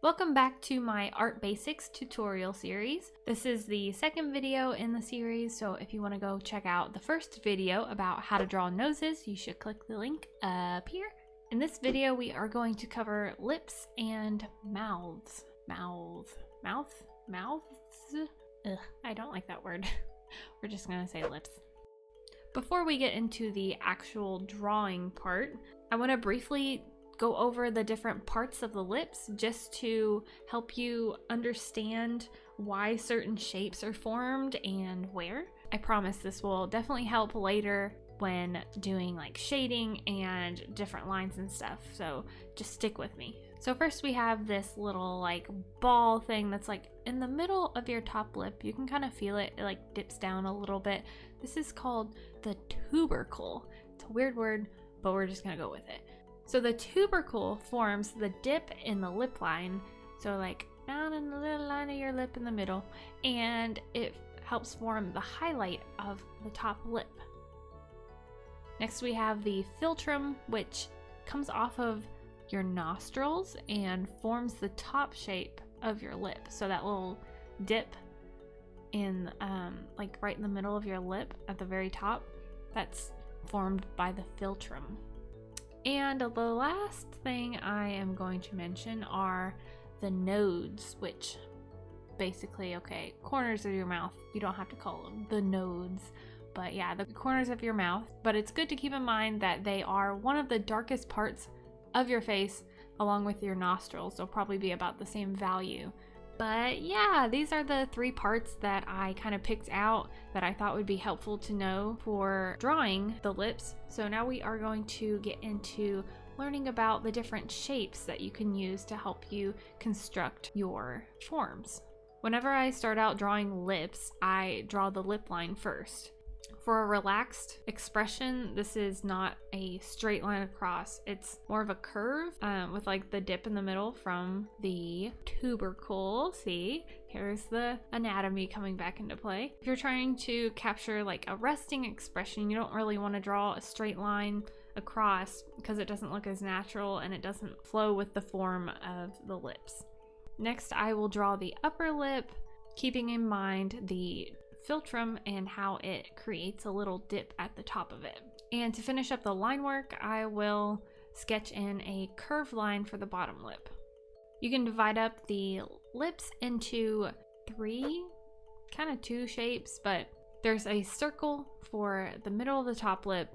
Welcome back to my Art Basics tutorial series. This is the second video in the series, so if you want to go check out the first video about how to draw noses, you should click the link up here. In this video, we are going to cover lips and mouths. Mouths? Ugh, I don't like that word. We're just gonna say lips. Before we get into the actual drawing part, I want to briefly go over the different parts of the lips just to help you understand why certain shapes are formed and where. I promise this will definitely help later when doing like shading and different lines and stuff, so just stick with me. So first we have this little like ball thing that's like in the middle of your top lip. You can kind of feel it, it like dips down a little bit. This is called the tubercle. It's a weird word, but we're just gonna go with it. So the tubercle forms the dip in the lip line, so like down in the little line of your lip in the middle, and it helps form the highlight of the top lip. Next we have the philtrum, which comes off of your nostrils and forms the top shape of your lip. So that little dip in like right in the middle of your lip at the very top, that's formed by the philtrum. And the last thing I am going to mention are the nodes, which basically, okay, corners of your mouth. You don't have to call them the nodes, but yeah, the corners of your mouth. But it's good to keep in mind that they are one of the darkest parts of your face, along with your nostrils. They'll probably be about the same value. But yeah, these are the three parts that I kind of picked out that I thought would be helpful to know for drawing the lips. So now we are going to get into learning about the different shapes that you can use to help you construct your forms. Whenever I start out drawing lips, I draw the lip line first. For a relaxed expression, this is not a straight line across. It's more of a curve with like the dip in the middle from the tubercle. See, here's the anatomy coming back into play. If you're trying to capture like a resting expression, you don't really want to draw a straight line across because it doesn't look as natural and it doesn't flow with the form of the lips. Next, I will draw the upper lip, keeping in mind the philtrum and how it creates a little dip at the top of it. And to finish up the line work, I will sketch in a curved line for the bottom lip. You can divide up the lips into two shapes, but there's a circle for the middle of the top lip.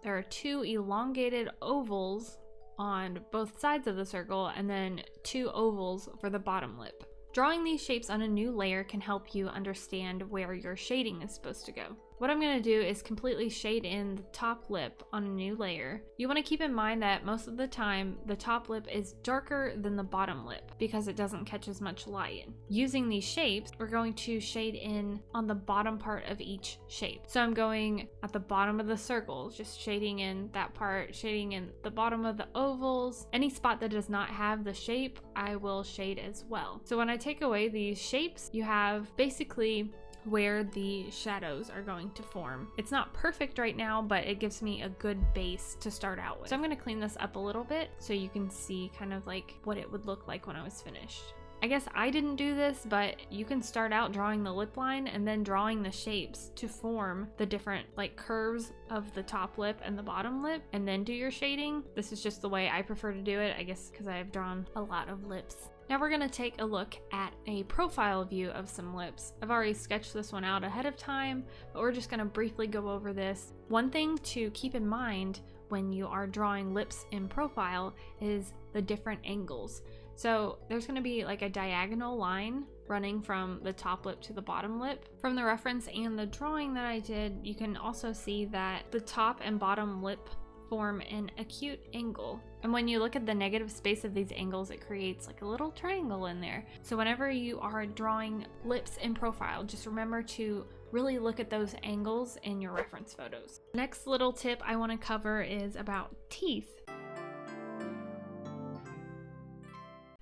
There are two elongated ovals on both sides of the circle, and then two ovals for the bottom lip. Drawing these shapes on a new layer can help you understand where your shading is supposed to go. What I'm going to do is completely shade in the top lip on a new layer. You want to keep in mind that most of the time the top lip is darker than the bottom lip because it doesn't catch as much light. Using these shapes, we're going to shade in on the bottom part of each shape. So I'm going at the bottom of the circles, just shading in that part, shading in the bottom of the ovals. Any spot that does not have the shape, I will shade as well. So when I take away these shapes, you have basically where the shadows are going to form. It's not perfect right now, but it gives me a good base to start out with. So I'm going to clean this up a little bit so you can see kind of like what it would look like when I was finished. I guess I didn't do this, but you can start out drawing the lip line and then drawing the shapes to form the different like curves of the top lip and the bottom lip, and then do your shading. This is just the way I prefer to do it, I guess, because I've drawn a lot of lips. Now we're going to take a look at a profile view of some lips. I've already sketched this one out ahead of time, but we're just going to briefly go over this. One thing to keep in mind when you are drawing lips in profile is the different angles. So there's going to be like a diagonal line running from the top lip to the bottom lip. From the reference and the drawing that I did, you can also see that the top and bottom lip form an acute angle. And when you look at the negative space of these angles, it creates like a little triangle in there. So whenever you are drawing lips in profile, just remember to really look at those angles in your reference photos. Next little tip I want to cover is about teeth.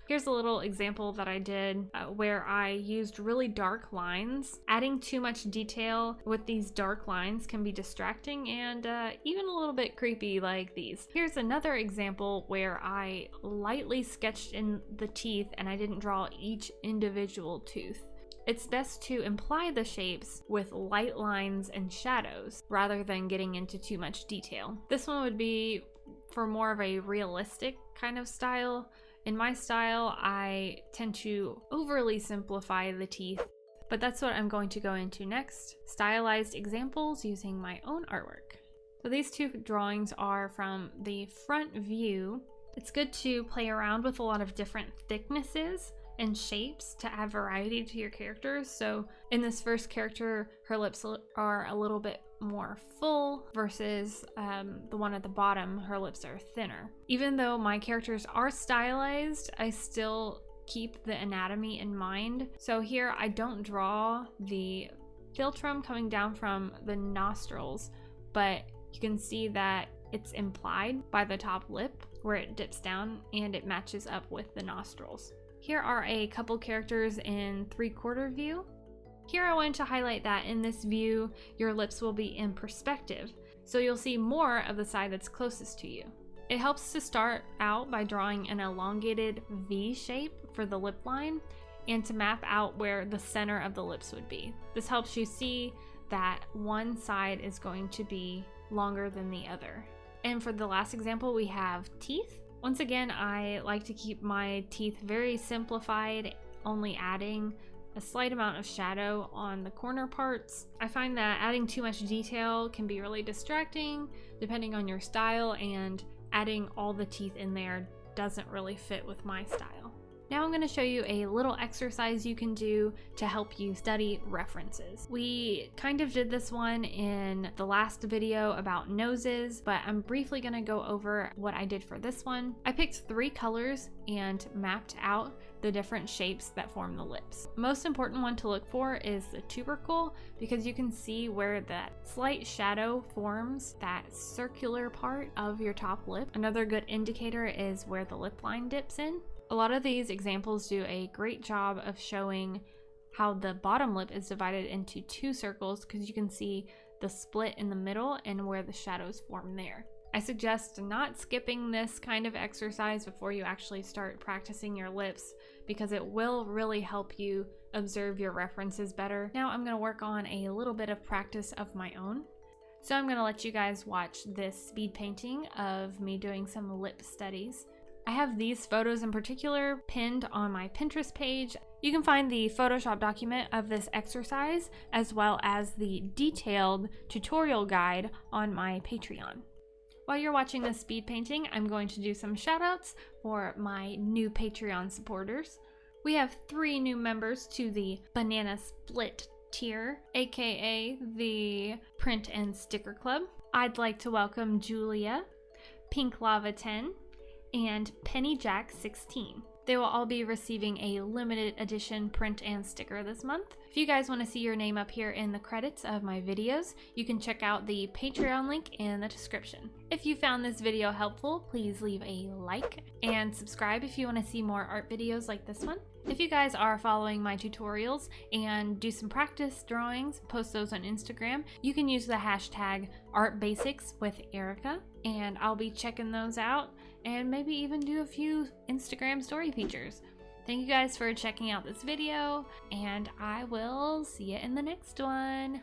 Here's a little example that I did where I used really dark lines. Adding too much detail with these dark lines can be distracting and even a little bit creepy like these. Here's another example where I lightly sketched in the teeth and I didn't draw each individual tooth. It's best to imply the shapes with light lines and shadows rather than getting into too much detail. This one would be for more of a realistic kind of style. In my style, I tend to overly simplify the teeth, but that's what I'm going to go into next. Stylized examples using my own artwork. So these two drawings are from the front view. It's good to play around with a lot of different thicknesses and shapes to add variety to your characters. So in this first character, her lips are a little bit more full versus the one at the bottom, her lips are thinner. Even though my characters are stylized, I still keep the anatomy in mind. So here I don't draw the philtrum coming down from the nostrils, but you can see that it's implied by the top lip where it dips down and it matches up with the nostrils. Here are a couple characters in 3/4 view. Here I wanted to highlight that in this view, your lips will be in perspective, so you'll see more of the side that's closest to you. It helps to start out by drawing an elongated V shape for the lip line and to map out where the center of the lips would be. This helps you see that one side is going to be longer than the other. And for the last example, we have teeth. Once again, I like to keep my teeth very simplified, only adding a slight amount of shadow on the corner parts. I find that adding too much detail can be really distracting depending on your style, and adding all the teeth in there doesn't really fit with my style. Now I'm going to show you a little exercise you can do to help you study references. We kind of did this one in the last video about noses, but I'm briefly going to go over what I did for this one. I picked 3 colors and mapped out the different shapes that form the lips. Most important one to look for is the tubercle, because you can see where that slight shadow forms that circular part of your top lip. Another good indicator is where the lip line dips in. A lot of these examples do a great job of showing how the bottom lip is divided into 2 circles, because you can see the split in the middle and where the shadows form there. I suggest not skipping this kind of exercise before you actually start practicing your lips, because it will really help you observe your references better. Now I'm going to work on a little bit of practice of my own. So I'm going to let you guys watch this speed painting of me doing some lip studies. I have these photos in particular pinned on my Pinterest page. You can find the Photoshop document of this exercise as well as the detailed tutorial guide on my Patreon. While you're watching this speed painting, I'm going to do some shout outs for my new Patreon supporters. We have 3 new members to the Banana Split tier, aka the Print and Sticker Club. I'd like to welcome Julia, Pink Lava 10, and Penny Jack 16. They will all be receiving a limited edition print and sticker this month. If you guys want to see your name up here in the credits of my videos, you can check out the Patreon link in the description. If you found this video helpful, please leave a like and subscribe if you want to see more art videos like this one. If you guys are following my tutorials and do some practice drawings, post those on Instagram, you can use the hashtag ArtBasicsWithErika, and I'll be checking those out and maybe even do a few Instagram story features. Thank you guys for checking out this video, and I will see you in the next one.